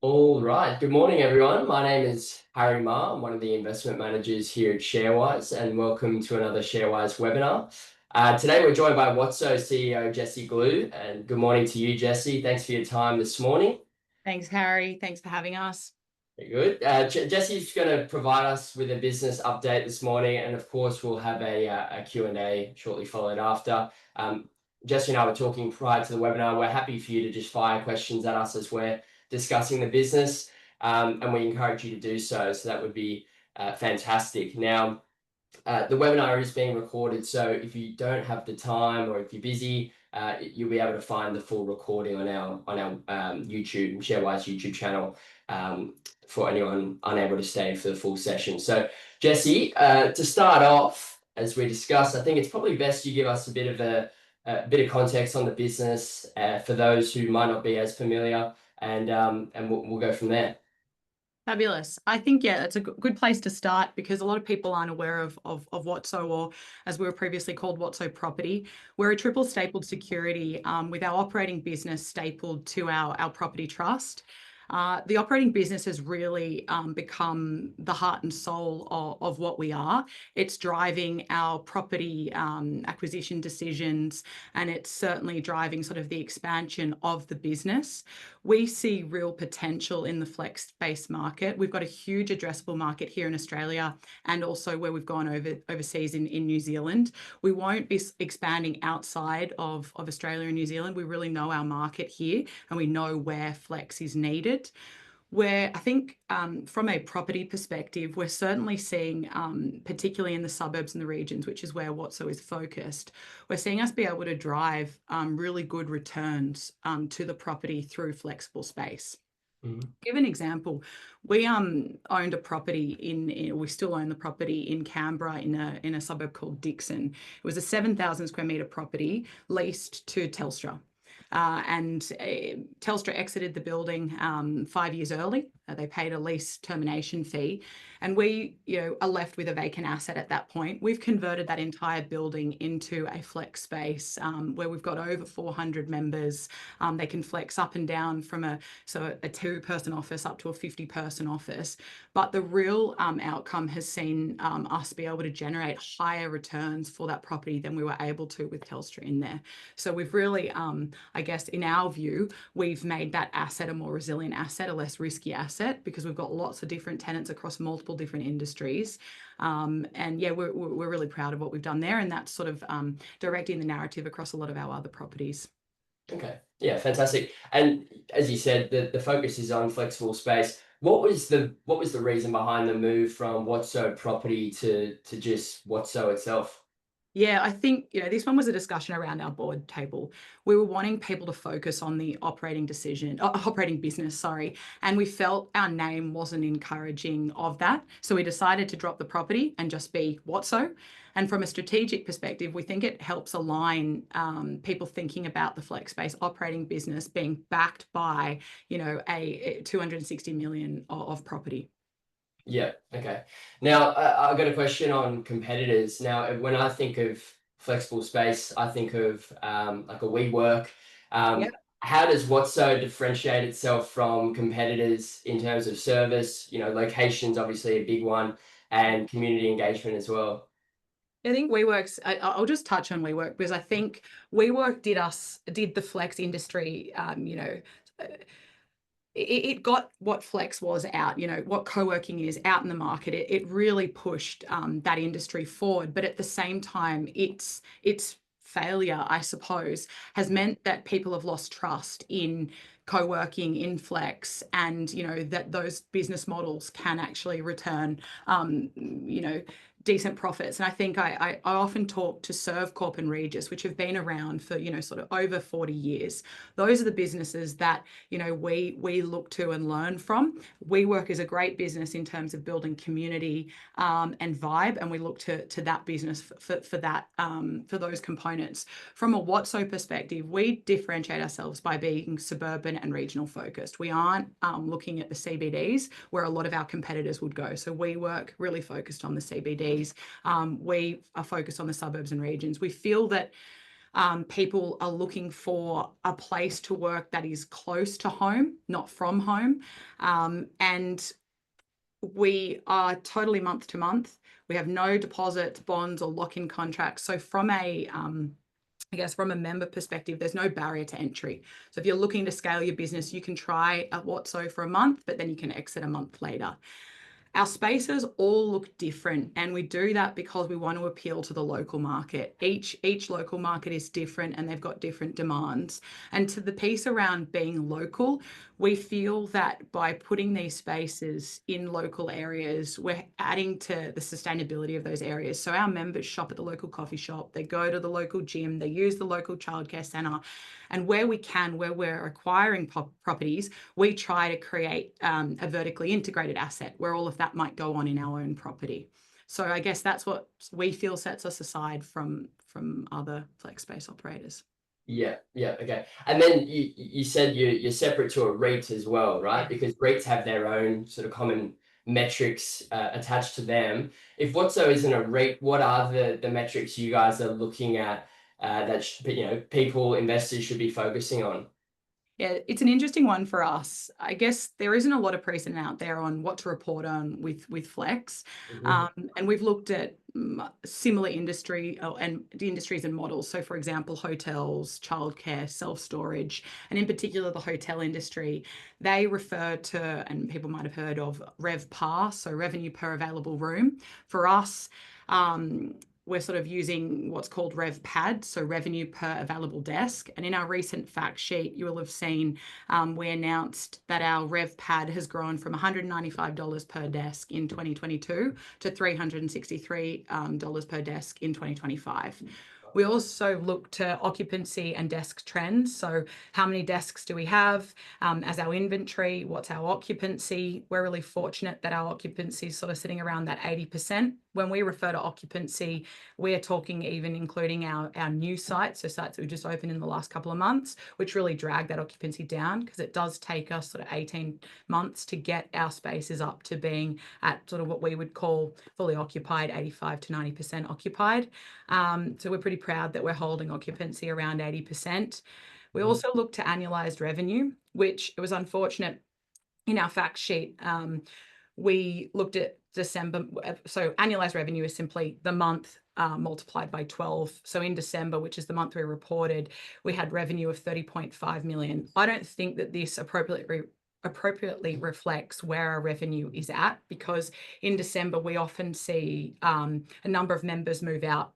All right. Good morning, everyone. My name is Harry Ma. I'm one of the investment managers here at Sharewise, and welcome to another Sharewise webinar. Today, we're joined by WOTSO CEO Jessie Glue. And good morning to you, Jessie. Thanks for your time this morning. Thanks, Harry. Thanks for having us. Very good. Jessie's going to provide us with a business update this morning, and of course, we'll have a Q&A shortly followed after. Jessie and I were talking prior to the webinar. We're happy for you to just fire questions at us as we're discussing the business, and we encourage you to do so. So that would be fantastic. Now, the webinar is being recorded, so if you don't have the time or if you're busy, you'll be able to find the full recording on our YouTube Sharewise YouTube channel for anyone unable to stay for the full session. So, Jessie, to start off, as we discussed, I think it's probably best you give us a bit of context on the business for those who might not be as familiar, and we'll go from there. Fabulous. I think, yeah, it's a good place to start because a lot of people aren't aware of WOTSO, or as we were previously called, WOTSO Property. We're a triple stapled security with our operating business stapled to our property trust. The operating business has really become the heart and soul of what we are. It's driving our property acquisition decisions, and it's certainly driving sort of the expansion of the business. We see real potential in the flex space market. We've got a huge addressable market here in Australia and also where we've gone overseas in New Zealand. We won't be expanding outside of Australia and New Zealand. We really know our market here and we know where flex is needed. Where I think from a property perspective, we're certainly seeing, particularly in the suburbs and the regions, which is where WOTSO is focused, we're seeing us be able to drive really good returns to the property through flexible space. Give an example. We owned a property we still own the property in Canberra in a suburb called Dixon. It was a 7,000 square metre property leased to Telstra. And Telstra exited the building 5 years early. They paid a lease termination fee, and we, are left with a vacant asset at that point. We've converted that entire building into a flex space where we've got over 400 members. They can flex up and down from a 2-person office up to a 50-person office. But the real outcome has seen us be able to generate higher returns for that property than we were able to with Telstra in there. So we've really, I guess, in our view, we've made that asset a more resilient asset, a less risky asset, because we've got lots of different tenants across multiple different industries. And yeah, we're really proud of what we've done there, and that's sort of directing the narrative across a lot of our other properties. Okay. Yeah, fantastic. And as you said, the focus is on flexible space. What was the reason behind the move from WOTSO Property to just WOTSO itself? Yeah, I think, this one was a discussion around our board table. We were wanting people to focus on the operating business, sorry, and we felt our name wasn't encouraging of that. So we decided to drop the property and just be WOTSO. And from a strategic perspective, we think it helps align people thinking about the flex space operating business being backed by, a 260 million of property. Yeah. Okay. Now, I've got a question on competitors. Now, when I think of flexible space, I think of like a WeWork. Yeah. How does WOTSO differentiate itself from competitors in terms of service? Location's obviously a big one, and community engagement as well. I think WeWork's, I'll just touch on WeWork because I think WeWork did the flex industry, it got what flex was out, what co-working is out in the market. It really pushed that industry forward. But at the same time, its failure, I suppose, has meant that people have lost trust in co-working, in flex, and, that those business models can actually return, decent profits. And I think I often talk to Servcorp and Regis, which have been around for, sort of over 40 years. Those are the businesses that, we look to and learn from. WeWork is a great business in terms of building community and vibe, and we look to that business for that, for those components. From a WOTSO perspective, we differentiate ourselves by being suburban and regional focused. We aren't looking at the CBDs where a lot of our competitors would go. So WeWork really focused on the CBDs. We are focused on the suburbs and regions. We feel that People are looking for a place to work that is close to home, not from home. And we are totally month to month. We have no deposits, bonds, or lock-in contracts. So from a I guess from a member perspective, there's no barrier to entry. So if you're looking to scale your business, you can try at WOTSO for a month, but then you can exit a month later. Our spaces all look different, and we do that because we want to appeal to the local market. Each local market is different, and they've got different demands. And to the piece around being local, we feel that by putting these spaces in local areas, we're adding to the sustainability of those areas. So our members shop at the local coffee shop, they go to the local gym, they use the local childcare centre, and where we can, where we're acquiring properties, we try to create a vertically integrated asset where all of that might go on in our own property. So I guess that's what we feel sets us aside from other flex space operators. Yeah, yeah, okay. And then you said you're separate to a REIT as well, right? Yeah. Because REITs have their own sort of common metrics attached to them. If WOTSO isn't a REIT, what are the metrics you guys are looking at that people, investors should be focusing on? Yeah, it's an interesting one for us. I guess there isn't a lot of precedent out there on what to report on with Flex. And we've looked at similar industry and the industries and models. So for example, hotels, childcare, self-storage, and in particular the hotel industry, they refer to, and people might have heard of, RevPAR, so revenue per available room. For us, we're sort of using what's called RevPAD, so revenue per available desk. And in our recent fact sheet, you will have seen we announced that our RevPAD has grown from $195 per desk in 2022 to $363 per desk in 2025. We also look to occupancy and desk trends. So how many desks do we have as our inventory? What's our occupancy? We're really fortunate that our occupancy is sort of sitting around that 80%. When we refer to occupancy, we're talking even including our new sites, so sites that we just opened in the last couple of months, which really drag that occupancy down because it does take us sort of 18 months to get our spaces up to being at sort of what we would call fully occupied, 85 to 90% occupied. So we're pretty proud that we're holding occupancy around 80%. We also look to annualized revenue, which it was unfortunate in our fact sheet. We looked at December. So annualized revenue is simply the month multiplied by 12. So in December, which is the month we reported, we had revenue of 30.5 million. I don't think that this appropriately reflects where our revenue is at, because in December we often see a number of members move out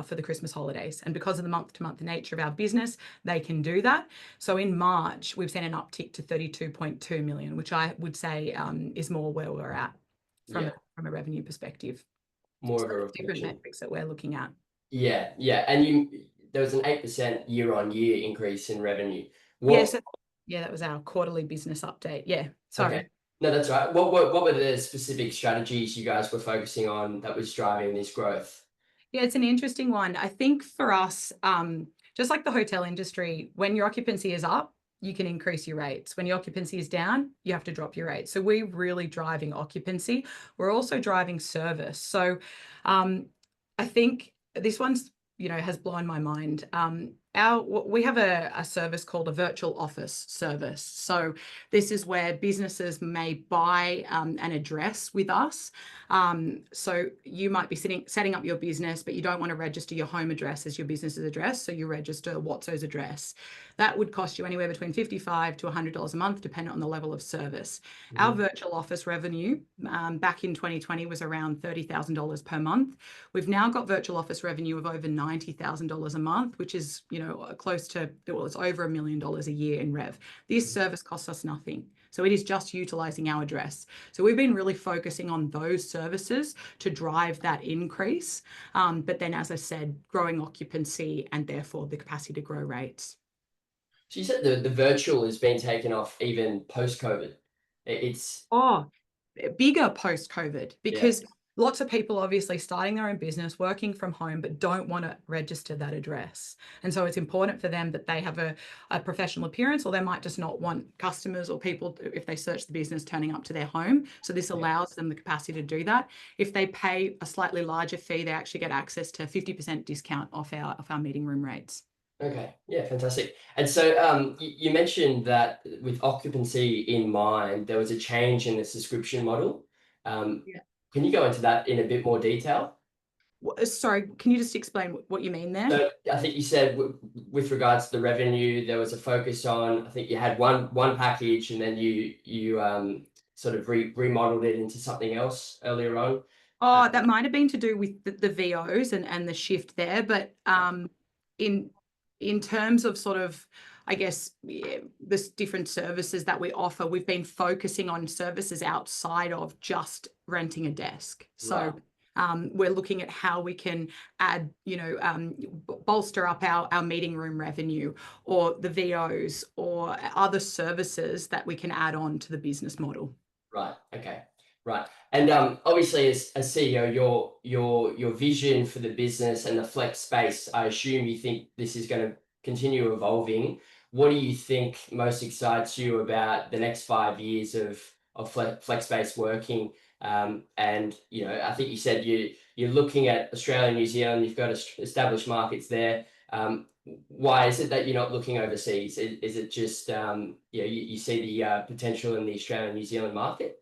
for the Christmas holidays. And because of the month-to-month nature of our business, they can do that. So in March, we've seen an uptick to 32.2 million, which I would say is more where we're at from a revenue perspective. More So of a different reflection. metrics that we're looking at. Yeah, yeah. And there was an 8% year-on-year increase in revenue. Yes, yeah, that was our quarterly business update. Yeah, sorry. Okay. No, that's right. What were the specific strategies you guys were focusing on that was driving this growth? Yeah, it's an interesting one. I think for us, just like the hotel industry, when your occupancy is up, you can increase your rates. When your occupancy is down, you have to drop your rates. So we're really driving occupancy. We're also driving service. So I think this one's, has blown my mind. We have a service called a virtual office service. So this is where businesses may buy an address with us. So you might be setting up your business, but you don't want to register your home address as your business's address. So you register WOTSO's address. That would cost you anywhere between $55 to $100 a month, depending on the level of service. Our virtual office revenue back in 2020 was around $30,000 per month. We've now got virtual office revenue of over $90,000 a month, which is, close to, well, it's over $1 million a year in rev. This service costs us nothing. So it is just utilizing our address. So we've been really focusing on those services to drive that increase. But then, as I said, growing occupancy and therefore the capacity to grow rates. So you said the virtual has been taken off even post-COVID. It's bigger post-COVID, because lots of people obviously starting their own business, working from home, but don't want to register that address. And so it's important for them that they have a professional appearance, or they might just not want customers or people, if they search the business, turning up to their home. So this allows them the capacity to do that. If they pay a slightly larger fee, they actually get access to 50% discount off our meeting room rates. Okay, yeah, fantastic. And so you mentioned that with occupancy in mind, there was a change in the subscription model. Um, Yeah. can you go into that in a bit more detail? Sorry, can you just explain what you mean there? So I think you said with regards to the revenue, there was a focus on, I think you had one package and then you sort of remodeled it into something else earlier on. Oh, that might have been to do with the VOs and the shift there, but in in terms of sort of, I guess, yeah, this different services that we offer, we've been focusing on services outside of just renting a desk. So Right. we're looking at how we can add, bolster up our meeting room revenue, or the VOs, or other services that we can add on to the business model. Right. Okay. Right. And obviously, as CEO, your vision for the business and the flex space, I assume you think this is going to continue evolving. What do you think most excites you about the next 5 years of flex space working? And I think you said you're looking at Australia and New Zealand. You've got established markets there. Why is it that you're not looking overseas? Is it just you see the potential in the Australian New Zealand market?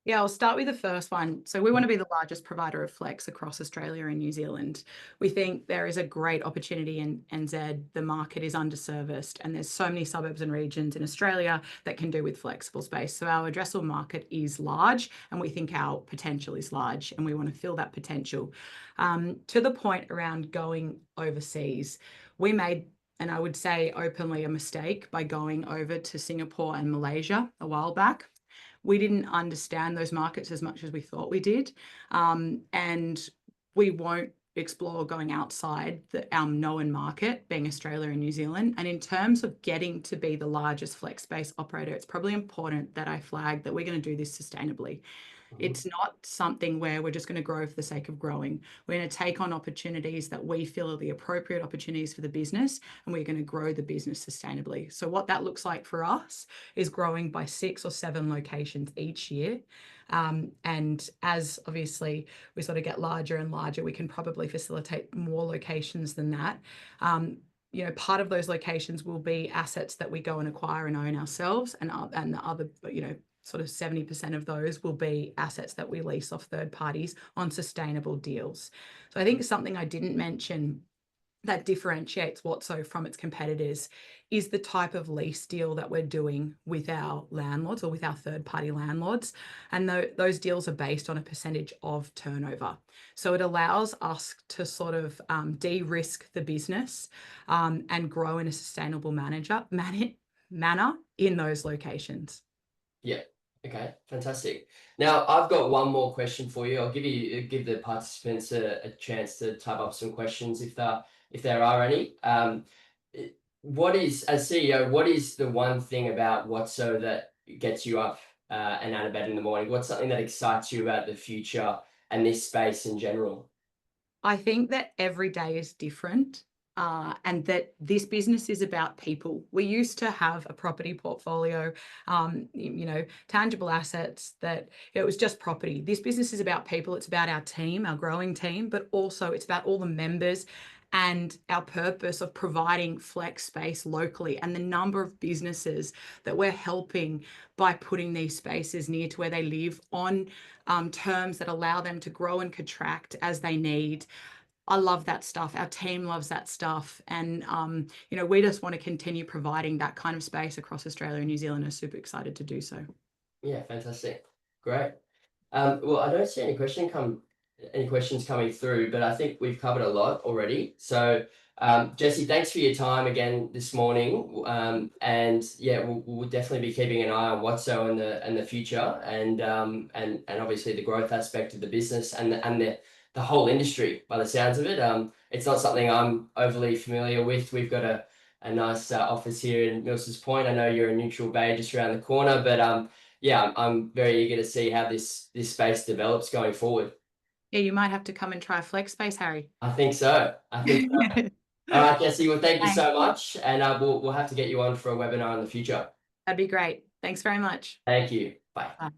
Yeah, I'll start with the first one. So we want to be the largest provider of flex across Australia and New Zealand. We think there is a great opportunity in NZ. The market is underserviced, and there's so many suburbs and regions in Australia that can do with flexible space. So our addressable market is large, and we think our potential is large, and we want to fill that potential. To the point around going overseas, we made, and I would say openly, a mistake by going over to Singapore and Malaysia a while back. We didn't understand those markets as much as we thought we did. And we won't explore going outside our known market, being Australia and New Zealand. And in terms of getting to be the largest flex space operator, it's probably important that I flag that we're going to do this sustainably. Mhm. It's not something where we're just going to grow for the sake of growing. We're going to take on opportunities that we feel are the appropriate opportunities for the business, and we're going to grow the business sustainably. So what that looks like for us is growing by 6 or 7 locations each year. And as obviously we sort of get larger and larger, we can probably facilitate more locations than that. Part of those locations will be assets that we go and acquire and own ourselves, and the other, sort of 70% of those will be assets that we lease off third parties on sustainable deals. So I think something I didn't mention that differentiates WOTSO from its competitors is the type of lease deal that we're doing with our landlords, or with our third-party landlords. And those deals are based on a percentage of turnover. So it allows us to sort of de-risk the business and grow in a sustainable manner in those locations. Yeah. Okay. Fantastic. Now I've got one more question for you. I'll give the participants a chance to type up some questions if there are any. What is, as CEO, what is the one thing about WOTSO that gets you up and out of bed in the morning? What's something that excites you about the future and this space in general? I think that every day is different. And that this business is about people. We used to have a property portfolio, tangible assets, that it was just property. This business is about people. It's about our team, our growing team, but also it's about all the members and our purpose of providing flex space locally, and the number of businesses that we're helping by putting these spaces near to where they live on terms that allow them to grow and contract as they need. I love that stuff. Our team loves that stuff. And, we just want to continue providing that kind of space across Australia and New Zealand, and are super excited to do so. Yeah, fantastic. Great. Well, I don't see any questions coming through, but I think we've covered a lot already. So, Jesse, thanks for your time again this morning. And yeah, we'll definitely be keeping an eye on WOTSO and the future, and obviously the growth aspect of the business and the whole industry. By the sounds of it, it's not something I'm overly familiar with. We've got a nice office here in Milsons Point. I know you're in Neutral Bay, just around the corner, but yeah, I'm very eager to see how this space develops going forward. Yeah, you might have to come and try Flex Space, Harry. I think so. I think so. All right, Jesse. Well, thank you Thanks. so much, and we'll have to get you on for a webinar in the future. That'd be great. Thanks very much. Thank you. Bye. Bye.